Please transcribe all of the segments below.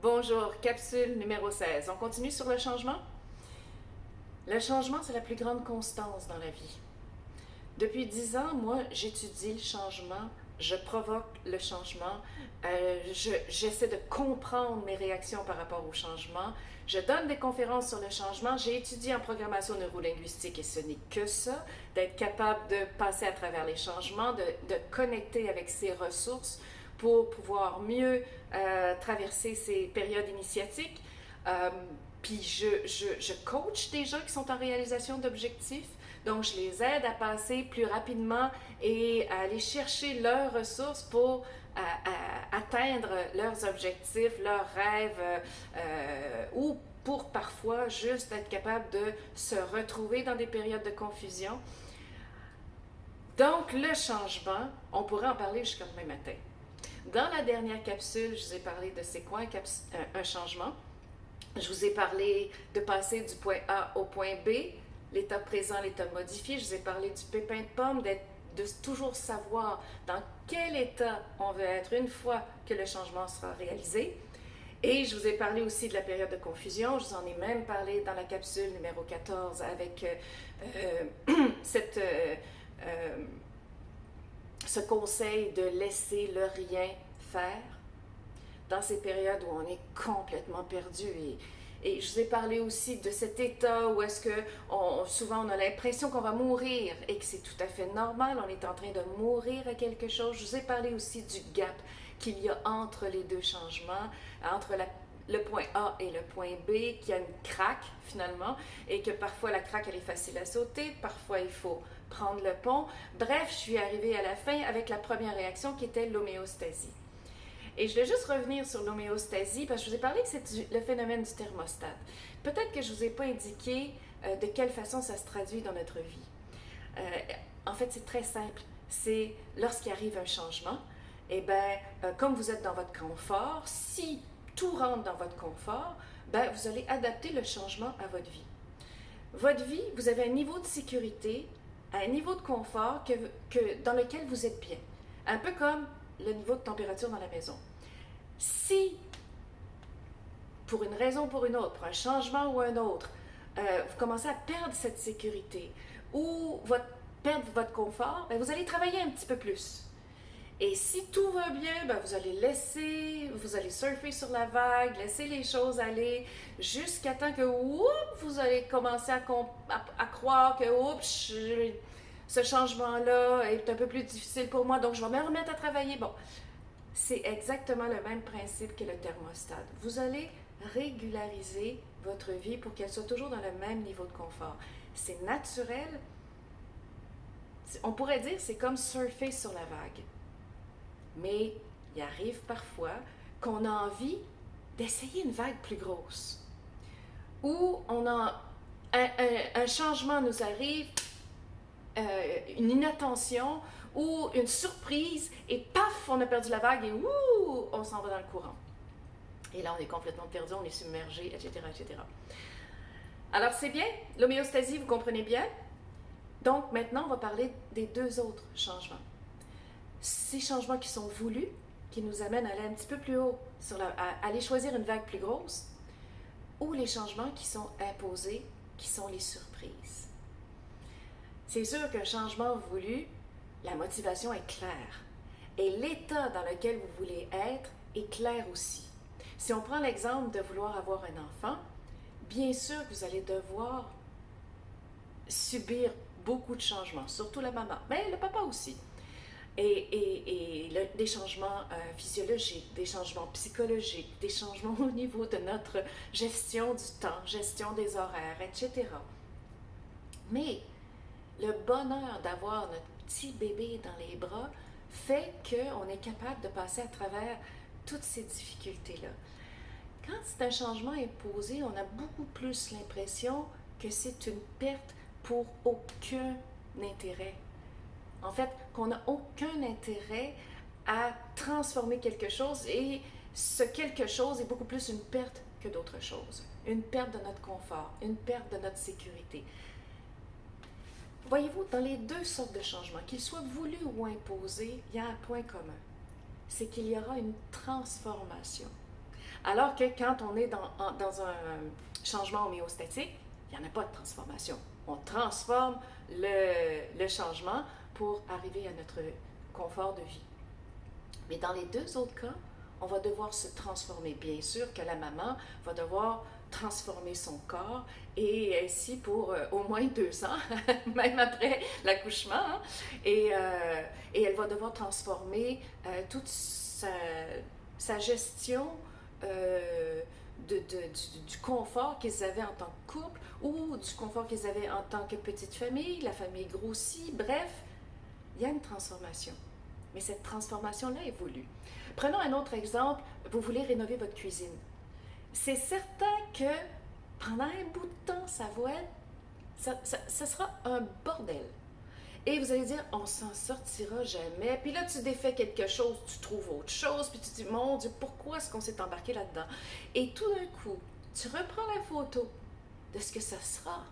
Bonjour, capsule numéro 16. On continue sur le changement? Le changement, c'est la plus grande constance dans la vie. Depuis 10 ans, moi, j'étudie le changement, je provoque le changement, j'essaie de comprendre mes réactions par rapport au changement, je donne des conférences sur le changement, j'ai étudié en programmation neurolinguistique et ce n'est que ça, d'être capable de passer à travers les changements, de connecter avec ses ressources pour pouvoir mieux traverser ces périodes initiatiques. Euh, Puis je coach des gens qui sont en réalisation d'objectifs. Donc, je les aide à passer plus rapidement et à aller chercher leurs ressources pour atteindre leurs objectifs, leurs rêves, ou pour parfois juste être capable de se retrouver dans des périodes de confusion. Donc, le changement, on pourrait en parler jusqu'à demain matin. Dans la dernière capsule, je vous ai parlé de c'est quoi un changement. Je vous ai parlé de passer du point A au point B, l'état présent, l'état modifié. Je vous ai parlé du pépin de pomme, de toujours savoir dans quel état on veut être une fois que le changement sera réalisé. Et je vous ai parlé aussi de la période de confusion. Je vous en ai même parlé dans la capsule numéro 14 avec cette, ce conseil de laisser le rien faire dans ces périodes où on est complètement perdu. Et je vous ai parlé aussi de cet état où est-ce que souvent on a l'impression qu'on va mourir et que c'est tout à fait normal, on est en train de mourir à quelque chose. Je vous ai parlé aussi du gap qu'il y a entre les deux changements, entre le point A et le point B, qu'il y a une craque finalement, et que parfois la craque elle est facile à sauter, parfois il faut prendre le pont. Bref, je suis arrivée à la fin avec la première réaction qui était l'homéostasie. Et je vais juste revenir sur l'homéostasie parce que je vous ai parlé que c'est le phénomène du thermostat. Peut-être que je ne vous ai pas indiqué de quelle façon ça se traduit dans notre vie. Euh, En fait, c'est très simple. C'est lorsqu'il arrive un changement, et bien, comme vous êtes dans votre confort, si tout rentre dans votre confort, ben, vous allez adapter le changement à votre vie. Votre vie, vous avez un niveau de sécurité, un niveau de confort dans lequel vous êtes bien. Un peu comme le niveau de température dans la maison. Si, pour une raison ou pour une autre, pour un changement ou un autre, vous commencez à perdre cette sécurité ou perdre votre confort, bien, vous allez travailler un petit peu plus. Et si tout va bien, ben vous allez surfer sur la vague, laisser les choses aller jusqu'à temps que, vous allez commencer à croire que, ce changement-là est un peu plus difficile pour moi, donc je vais me remettre à travailler. Bon, c'est exactement le même principe que le thermostat. Vous allez régulariser votre vie pour qu'elle soit toujours dans le même niveau de confort. C'est naturel. On pourrait dire que c'est comme surfer sur la vague. Mais il arrive parfois qu'on a envie d'essayer une vague plus grosse. Ou un changement nous arrive, une inattention ou une surprise et paf, on a perdu la vague et on s'en va dans le courant. Et là, on est complètement perdu, on est submergé, etc., etc. Alors, c'est bien, l'homéostasie, vous comprenez bien? Donc, maintenant, on va parler des deux autres changements. Ces changements qui sont voulus, qui nous amènent à aller un petit peu plus haut, à aller choisir une vague plus grosse, ou les changements qui sont imposés, qui sont les surprises. C'est sûr qu'un changement voulu, la motivation est claire. Et l'état dans lequel vous voulez être est clair aussi. Si on prend l'exemple de vouloir avoir un enfant, bien sûr que vous allez devoir subir beaucoup de changements, surtout la maman, mais le papa aussi. Des changements physiologiques, des changements psychologiques, des changements au niveau de notre gestion du temps, gestion des horaires, etc. Mais le bonheur d'avoir notre petit bébé dans les bras fait qu'on est capable de passer à travers toutes ces difficultés-là. Quand c'est un changement imposé, on a beaucoup plus l'impression que c'est une perte pour aucun intérêt. En fait, qu'on n'a aucun intérêt à transformer quelque chose et ce quelque chose est beaucoup plus une perte que d'autres choses. Une perte de notre confort, une perte de notre sécurité. Voyez-vous, dans les deux sortes de changements, qu'ils soient voulus ou imposés, il y a un point commun. C'est qu'il y aura une transformation. Alors que quand on est dans un changement homéostatique, il n'y en a pas de transformation. On transforme le changement pour arriver à notre confort de vie. Mais dans les deux autres cas, on va devoir se transformer. Bien sûr que la maman va devoir transformer son corps et ainsi pour au moins 2 ans, même après l'accouchement. Hein? Et elle va devoir transformer toute sa gestion du confort qu'ils avaient en tant que couple ou du confort qu'ils avaient en tant que petite famille. La famille grossit, bref, il y a une transformation. Mais cette transformation-là évolue. Prenons un autre exemple. Vous voulez rénover votre cuisine. C'est certain que pendant un bout de temps, ça sera un bordel. Et vous allez dire, on s'en sortira jamais. Puis là, tu défais quelque chose, tu trouves autre chose, puis tu te dis, mon Dieu, pourquoi est-ce qu'on s'est embarqué là-dedans? Et tout d'un coup, tu reprends la photo de ce que ça sera.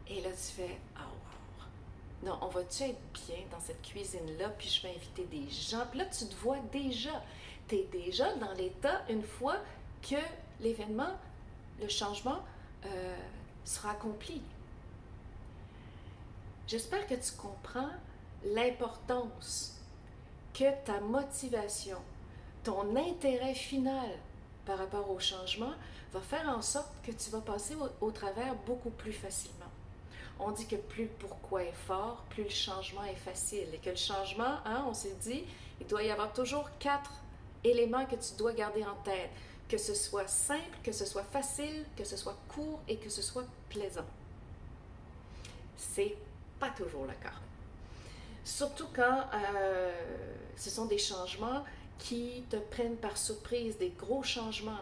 Et là, tu fais, ah, non, on va-tu être bien dans cette cuisine-là, puis je vais inviter des gens. Puis là, tu te vois déjà. Tu es déjà dans l'état une fois que l'événement, le changement sera accompli. J'espère que tu comprends l'importance que ta motivation, ton intérêt final par rapport au changement va faire en sorte que tu vas passer au travers beaucoup plus facilement. On dit que plus le pourquoi est fort, plus le changement est facile. Et que le changement, hein, on s'est dit, il doit y avoir toujours 4 éléments que tu dois garder en tête. Que ce soit simple, que ce soit facile, que ce soit court et que ce soit plaisant. C'est pas toujours le cas. Surtout quand ce sont des changements qui te prennent par surprise, des gros changements.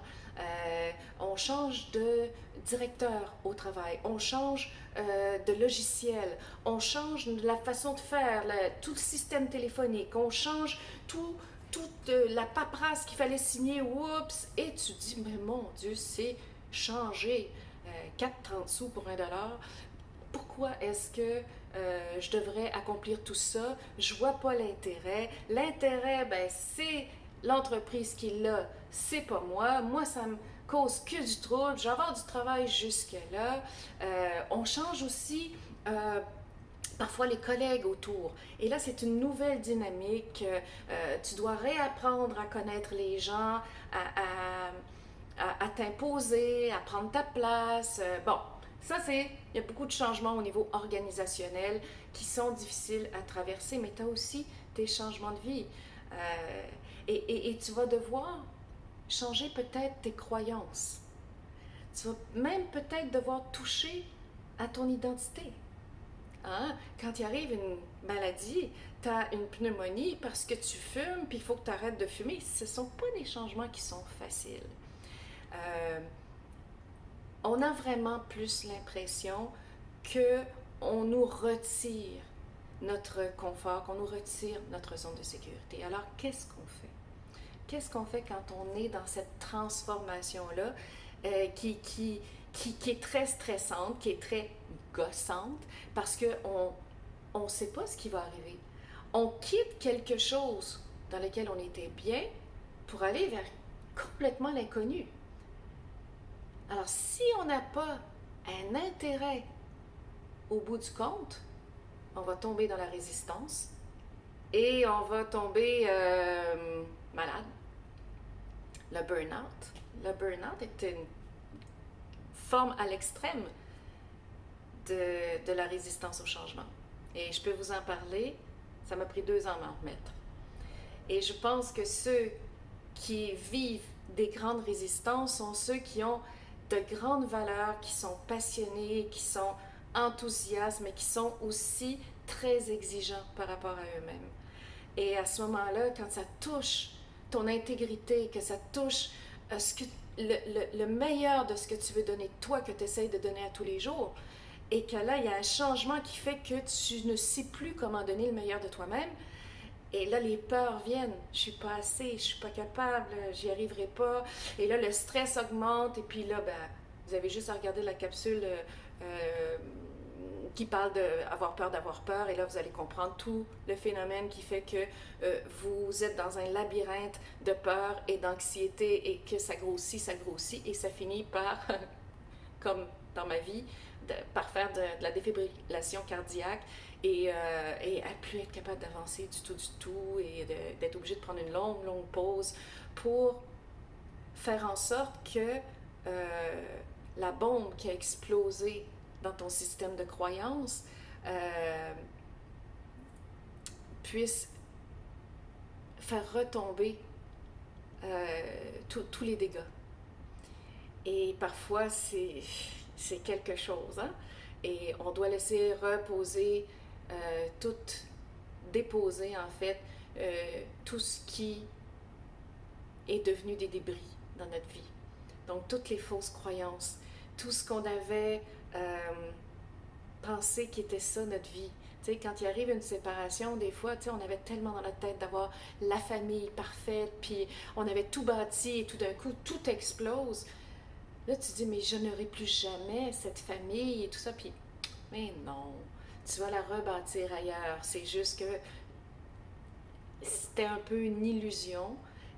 On change de directeur au travail, on change de logiciel, on change de la façon de faire, tout le système téléphonique, on change toute la paperasse qu'il fallait signer, oups, et tu dis, mais mon Dieu, c'est changé, 4,30 sous pour $1. Pourquoi est-ce que je devrais accomplir tout ça? Je vois pas l'intérêt. L'intérêt, ben, c'est l'entreprise qui l'a, c'est pas moi. Moi, ça me cause que du trouble. Je vais avoir du travail jusque-là. On change aussi parfois les collègues autour. Et là, c'est une nouvelle dynamique. Tu dois réapprendre à connaître les gens, à t'imposer, à prendre ta place. Bon, ça, il y a beaucoup de changements au niveau organisationnel qui sont difficiles à traverser, mais tu as aussi tes changements de vie. Et tu vas devoir changer peut-être tes croyances. Tu vas même peut-être devoir toucher à ton identité. Hein? Quand il arrive une maladie, tu as une pneumonie parce que tu fumes, puis il faut que tu arrêtes de fumer. Ce ne sont pas des changements qui sont faciles. On a vraiment plus l'impression qu'on nous retire notre confort, qu'on nous retire notre zone de sécurité. Alors, qu'est-ce qu'on fait? Qu'est-ce qu'on fait quand on est dans cette transformation-là qui est très stressante, qui est très gossante, parce qu'on ne sait pas ce qui va arriver. On quitte quelque chose dans lequel on était bien pour aller vers complètement l'inconnu. Alors, si on n'a pas un intérêt au bout du compte, on va tomber dans la résistance et on va tomber malade. Le burn-out. Le burn-out est une forme à l'extrême de la résistance au changement. Et je peux vous en parler, ça m'a pris 2 ans à m'en remettre. Et je pense que ceux qui vivent des grandes résistances sont ceux qui ont de grandes valeurs, qui sont passionnés, qui sont enthousiastes, mais qui sont aussi très exigeants par rapport à eux-mêmes. Et à ce moment-là, quand ça touche ton intégrité, que ça touche le meilleur de ce que tu veux donner toi, que tu essaies de donner à tous les jours, et que là, il y a un changement qui fait que tu ne sais plus comment donner le meilleur de toi-même, et là, les peurs viennent. Je suis pas assez, je suis pas capable, j'y arriverai pas. Et là, le stress augmente. Et puis là, ben, vous avez juste à regarder la capsule qui parle d'avoir peur d'avoir peur, et là vous allez comprendre tout le phénomène qui fait que vous êtes dans un labyrinthe de peur et d'anxiété et que ça grossit, et ça finit par, comme dans ma vie, par faire de la défibrillation cardiaque et à plus être capable d'avancer du tout et d'être obligé de prendre une longue pause pour faire en sorte que la bombe qui a explosé dans ton système de croyances puisse faire retomber tous les dégâts. Et parfois, c'est quelque chose, hein? Et on doit laisser reposer, déposer en fait, tout ce qui est devenu des débris dans notre vie. Donc, toutes les fausses croyances, tout ce qu'on avait pensé qu'était ça, notre vie. Tu sais, quand il arrive une séparation, des fois, tu sais, on avait tellement dans la tête d'avoir la famille parfaite, puis on avait tout bâti et tout d'un coup, tout explose. Là, tu te dis, mais je n'aurai plus jamais cette famille et tout ça. Puis, mais non, tu vas la rebâtir ailleurs. C'est juste que c'était un peu une illusion.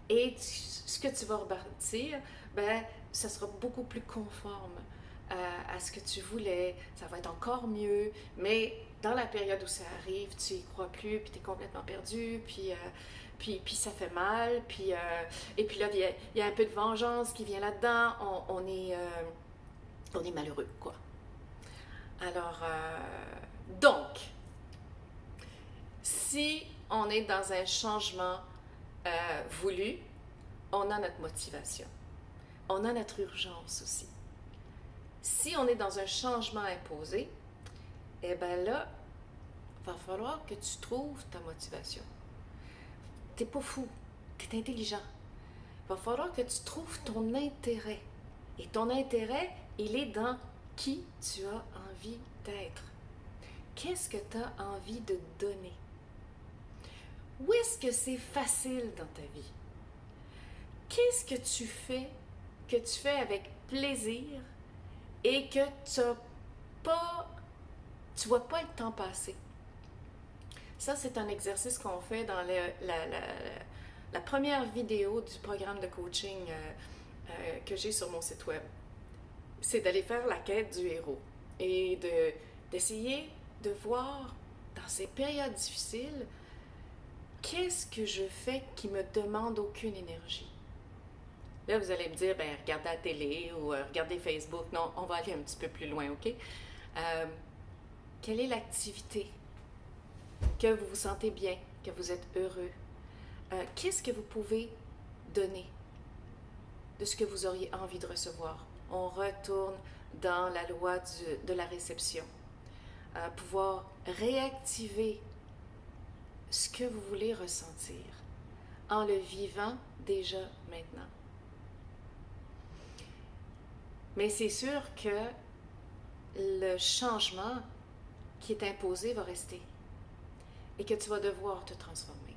Et ce que tu vas rebâtir, ben, ça sera beaucoup plus conforme à ce que tu voulais. Ça va être encore mieux. Mais dans la période où ça arrive, tu y crois plus, puis tu es complètement perdu, puis ça fait mal, et puis là, il y a un peu de vengeance qui vient là-dedans. On est malheureux, quoi. Alors, donc, si on est dans un changement voulu, on a notre motivation. On a notre urgence aussi. Si on est dans un changement imposé, eh bien là, il va falloir que tu trouves ta motivation. T'es pas fou, t'es intelligent. Il va falloir que tu trouves ton intérêt. Et ton intérêt, il est dans qui tu as envie d'être. Qu'est-ce que tu as envie de donner? Où est-ce que c'est facile dans ta vie? Qu'est-ce que tu fais avec plaisir et que tu vois pas le temps passer? Ça, c'est un exercice qu'on fait dans la première vidéo du programme de coaching que j'ai sur mon site web. C'est d'aller faire la quête du héros et d'essayer de voir dans ces périodes difficiles, qu'est-ce que je fais qui me demande aucune énergie? Là, vous allez me dire, ben, regardez la télé ou regardez Facebook. Non, on va aller un petit peu plus loin, OK? Quelle est l'activité que vous vous sentez bien, que vous êtes heureux? Qu'est-ce que vous pouvez donner de ce que vous auriez envie de recevoir? On retourne dans la loi de la réception. Pouvoir réactiver ce que vous voulez ressentir en le vivant déjà maintenant. Mais c'est sûr que le changement qui est imposé va rester et que tu vas devoir te transformer,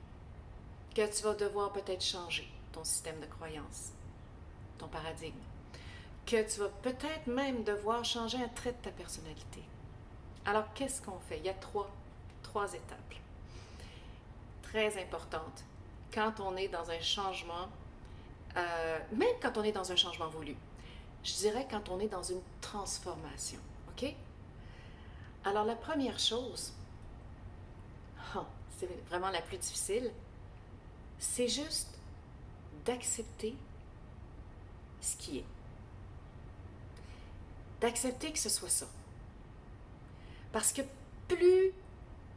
que tu vas devoir peut-être changer ton système de croyance, ton paradigme, que tu vas peut-être même devoir changer un trait de ta personnalité. Alors, qu'est-ce qu'on fait? Il y a trois étapes très importantes quand on est dans un changement, même quand on est dans un changement voulu. Je dirais quand on est dans une transformation, OK? Alors, la première chose, c'est vraiment la plus difficile, c'est juste d'accepter ce qui est. D'accepter que ce soit ça. Parce que plus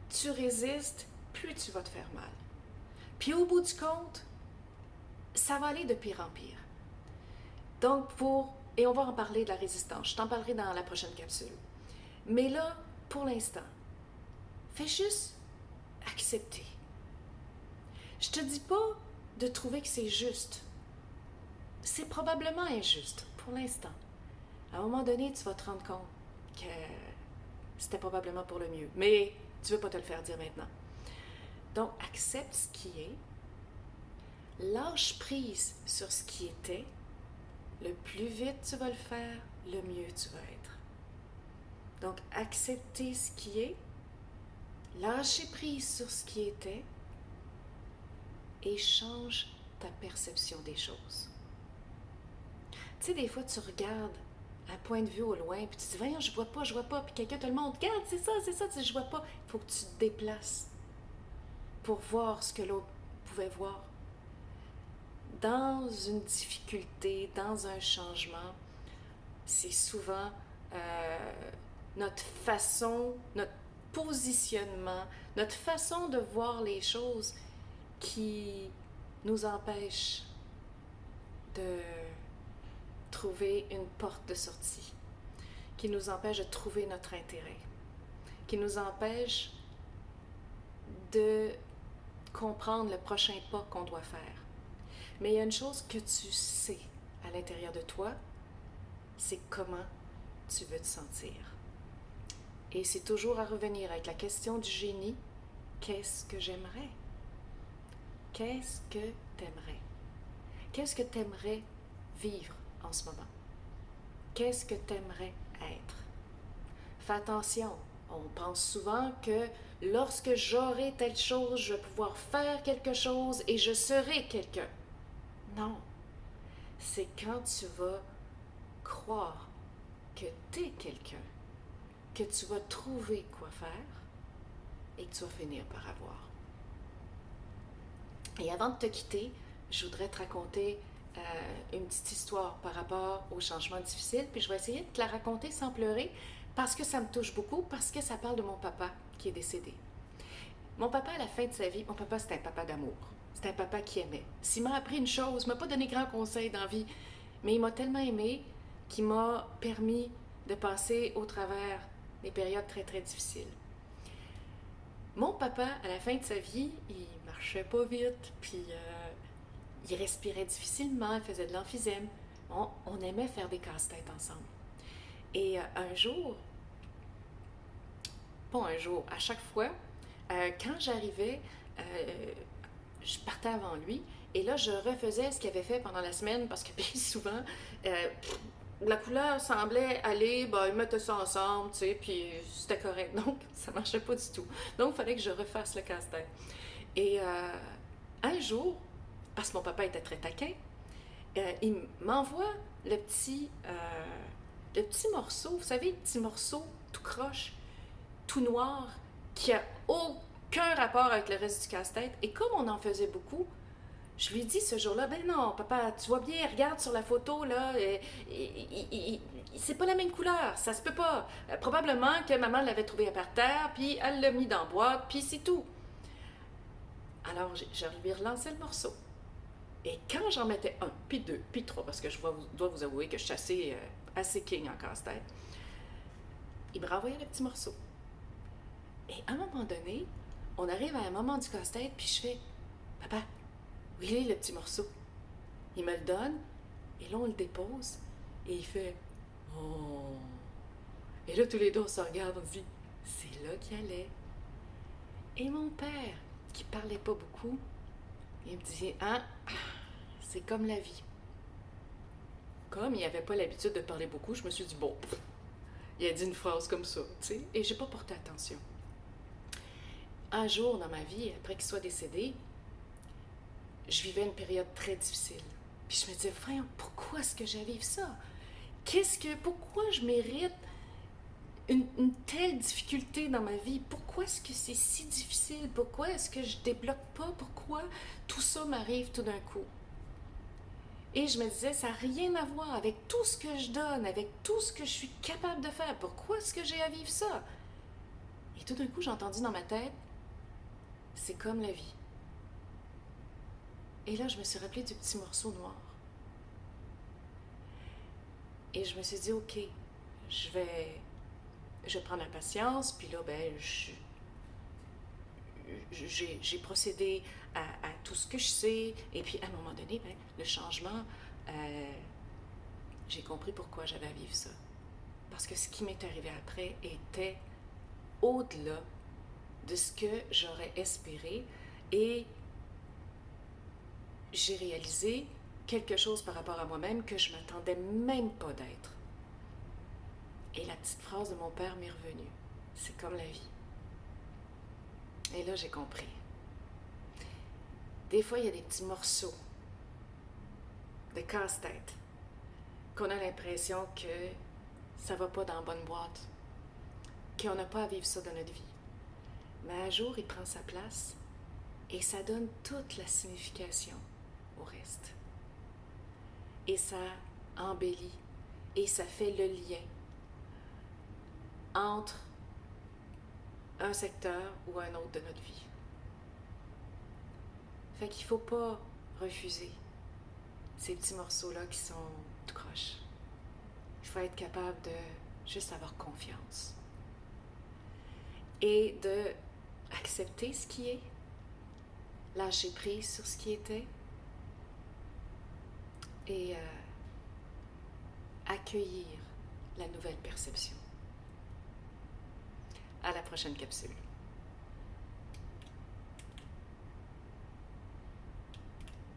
tu résistes, plus tu vas te faire mal. Puis au bout du compte, ça va aller de pire en pire. Donc et on va en parler de la résistance, je t'en parlerai dans la prochaine capsule. Mais là, pour l'instant, fais juste accepter. Je te dis pas de trouver que c'est juste. C'est probablement injuste, pour l'instant. À un moment donné, tu vas te rendre compte que c'était probablement pour le mieux. Mais tu ne veux pas te le faire dire maintenant. Donc, accepte ce qui est. Lâche prise sur ce qui était. Le plus vite tu vas le faire, le mieux tu vas être. Donc, accepter ce qui est, lâcher prise sur ce qui était et change ta perception des choses. Tu sais, des fois, tu regardes à point de vue au loin, puis tu te dis, voyons, je vois pas, puis quelqu'un te le montre, regarde, c'est ça, tu dis, je vois pas. Il faut que tu te déplaces pour voir ce que l'autre pouvait voir. Dans une difficulté, dans un changement, c'est souvent notre façon, notre positionnement, notre façon de voir les choses qui nous empêche de trouver une porte de sortie, qui nous empêche de trouver notre intérêt, qui nous empêche de comprendre le prochain pas qu'on doit faire. Mais il y a une chose que tu sais à l'intérieur de toi, c'est comment tu veux te sentir. Et c'est toujours à revenir avec la question du génie, qu'est-ce que j'aimerais? Qu'est-ce que t'aimerais? Qu'est-ce que t'aimerais vivre en ce moment? Qu'est-ce que t'aimerais être? Fais attention, on pense souvent que lorsque j'aurai telle chose, je vais pouvoir faire quelque chose et je serai quelqu'un. Non, c'est quand tu vas croire que tu es quelqu'un, que tu vas trouver quoi faire et que tu vas finir par avoir. Et avant de te quitter, je voudrais te raconter une petite histoire par rapport aux changements difficiles, puis je vais essayer de te la raconter sans pleurer parce que ça me touche beaucoup, parce que ça parle de mon papa qui est décédé. Mon papa, à la fin de sa vie, mon papa, c'était un papa d'amour. C'était un papa qui aimait. S'il m'a appris une chose, il ne m'a pas donné grand conseil dans la vie, mais il m'a tellement aimé qu'il m'a permis de passer au travers des périodes très, très difficiles. Mon papa, à la fin de sa vie, il marchait pas vite, puis il respirait difficilement, il faisait de l'emphysème. On aimait faire des casse-têtes ensemble. Et un jour, pas un jour, à chaque fois, quand j'arrivais, je partais avant lui, et là, je refaisais ce qu'il avait fait pendant la semaine, parce que bien souvent, la couleur semblait aller, ben, ils mettaient ça ensemble, tu sais, puis c'était correct. Donc, ça marchait pas du tout. Donc, il fallait que je refasse le casse-tête. Et un jour, parce que mon papa était très taquin, il m'envoie le petit morceau, vous savez, le petit morceau tout croche, tout noir, qui a aucun rapport avec le reste du casse-tête. Et comme on en faisait beaucoup, je lui dis ce jour-là, ben non, papa, tu vois bien, regarde sur la photo, là, c'est pas la même couleur, ça se peut pas. Probablement que maman l'avait trouvé par terre, puis elle l'a mis dans la boîte, puis c'est tout. Alors, je lui ai relancé le morceau. Et quand j'en mettais un, puis deux, puis trois, parce que je dois vous avouer que je suis assez king en casse-tête, il me renvoyait le petit morceau. Et à un moment donné, on arrive à un moment du casse-tête, puis je fais, papa, où il est le petit morceau? Il me le donne, et là on le dépose, et il fait, oh. Et là tous les deux on se regarde, on se dit, c'est là qu'il allait. Et mon père, qui parlait pas beaucoup, il me dit, hein, c'est comme la vie. Comme il n'avait pas l'habitude de parler beaucoup, je me suis dit, bon, il a dit une phrase comme ça, tu sais, et j'ai pas porté attention. Un jour dans ma vie, après qu'il soit décédé, je vivais une période très difficile. Puis je me disais, voyons, pourquoi est-ce que j'ai à vivre ça? Pourquoi je mérite une telle difficulté dans ma vie? Pourquoi est-ce que c'est si difficile? Pourquoi est-ce que je débloque pas? Pourquoi tout ça m'arrive tout d'un coup? Et je me disais, ça n'a rien à voir avec tout ce que je donne, avec tout ce que je suis capable de faire. Pourquoi est-ce que j'ai à vivre ça? Et tout d'un coup, j'ai entendu dans ma tête, c'est comme la vie. Et là, je me suis rappelé du petit morceau noir. Et je me suis dit, ok, je vais prendre la patience, puis là, ben, j'ai procédé à tout ce que je sais, et puis à un moment donné, ben, le changement, j'ai compris pourquoi j'avais à vivre ça. Parce que ce qui m'est arrivé après était au-delà de ce que j'aurais espéré, et j'ai réalisé quelque chose par rapport à moi-même que je ne m'attendais même pas d'être. Et la petite phrase de mon père m'est revenue. C'est comme la vie. Et là, j'ai compris. Des fois, il y a des petits morceaux de casse-tête qu'on a l'impression que ça va pas dans la bonne boîte, qu'on n'a pas à vivre ça dans notre vie. Mais un jour, il prend sa place et ça donne toute la signification au reste. Et ça embellit et ça fait le lien entre un secteur ou un autre de notre vie. Fait qu'il ne faut pas refuser ces petits morceaux-là qui sont tout croche. Il faut être capable de juste avoir confiance et de accepter ce qui est, lâcher prise sur ce qui était et accueillir la nouvelle perception. À la prochaine capsule.